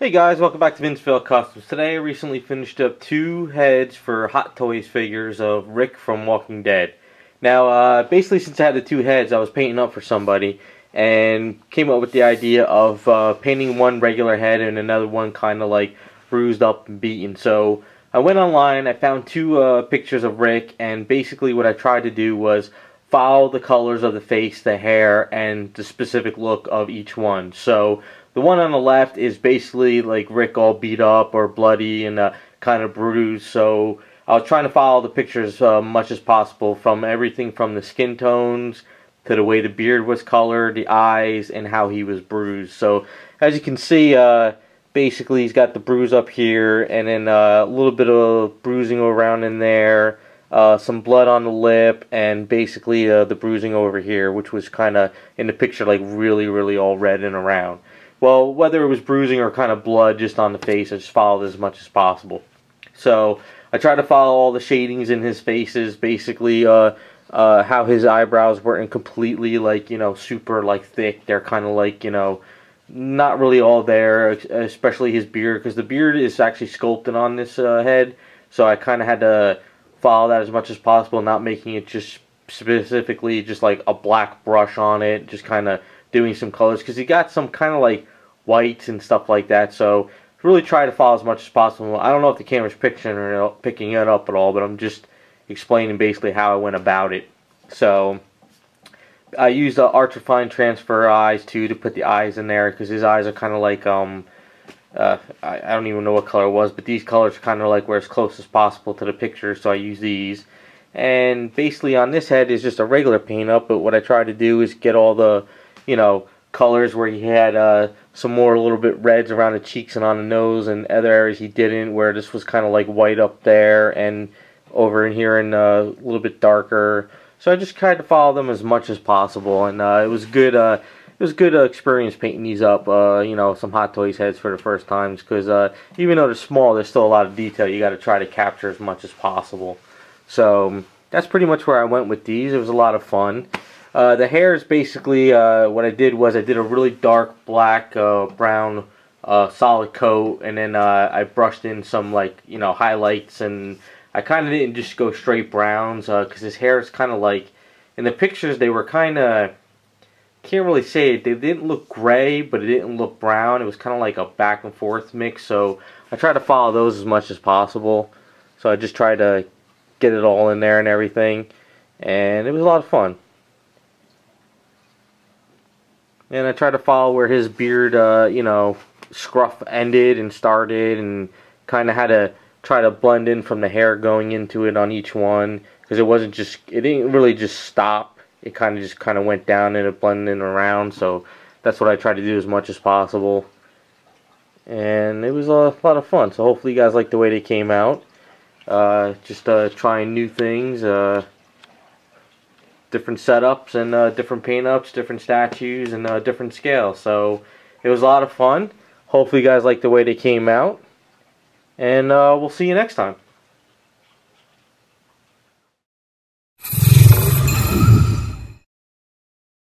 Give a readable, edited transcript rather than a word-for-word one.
Hey guys, welcome back to Vince-Vell Customs. Today I recently finished up two heads for Hot Toys figures of Rick from Walking Dead. Now, basically since I had the two heads, I was painting up for somebody and came up with the idea of painting one regular head and another one kind of like bruised up and beaten. So I went online, I found two pictures of Rick, and basically what I tried to do was follow the colors of the face, the hair, and the specific look of each one. So the one on the left is basically like Rick all beat up or bloody and kind of bruised. So I was trying to follow the pictures much as possible, from everything from the skin tones to the way the beard was colored, the eyes, and how he was bruised. So as you can see, basically he's got the bruise up here, and then a little bit of bruising around in there, some blood on the lip, and basically the bruising over here, which was kind of in the picture like really all red and around. Well, whether it was bruising or kind of blood just on the face, I just followed as much as possible. So I tried to follow all the shadings in his faces, basically how his eyebrows weren't completely like, super like thick. They're kind of like, not really all there, especially his beard, because the beard is actually sculpted on this head. So I kind of had to follow that as much as possible, not making it just specifically just like a black brush on it, just kind of doing some colors, because he got some kind of like whites and stuff like that. So really try to follow as much as possible. I don't know if the camera's picking it up at all, but I'm just explaining basically how I went about it. So I used the ultrafine transfer eyes too to put the eyes in there, because his eyes are kind of like I don't even know what color it was, but these colors are kind of like where as close as possible to the picture, so I use these. And basically on this head is just a regular paint up, but what I tried to do is get all the colors where he had some more a little bit reds around the cheeks and on the nose, and other areas he didn't, where this was kind of like white up there and over in here and a little bit darker. So I just tried to follow them as much as possible, and it was good. It was a good experience painting these up. Some Hot Toys heads for the first times, because even though they're small, there's still a lot of detail you got to try to capture as much as possible. So that's pretty much where I went with these. It was a lot of fun. The hair is basically, what I did was I did a really dark black, brown, solid coat, and then I brushed in some highlights, and I kind of didn't just go straight browns, because his hair is kind of like, in the pictures they were kind of, can't really say it, they didn't look gray, but it didn't look brown. It was kind of like a back and forth mix, so I tried to follow those as much as possible. So I just tried to get it all in there and everything, and it was a lot of fun. And I tried to follow where his beard, scruff ended and started, and kind of had to try to blend in from the hair going into it on each one, because it didn't really just stop. It kind of went down and it blended in around. So that's what I tried to do as much as possible. And it was a lot of fun. So hopefully you guys like the way they came out. Just trying new things. Different setups and different paint ups, different statues, and different scales. So it was a lot of fun. Hopefully you guys like the way they came out, and we'll see you next time.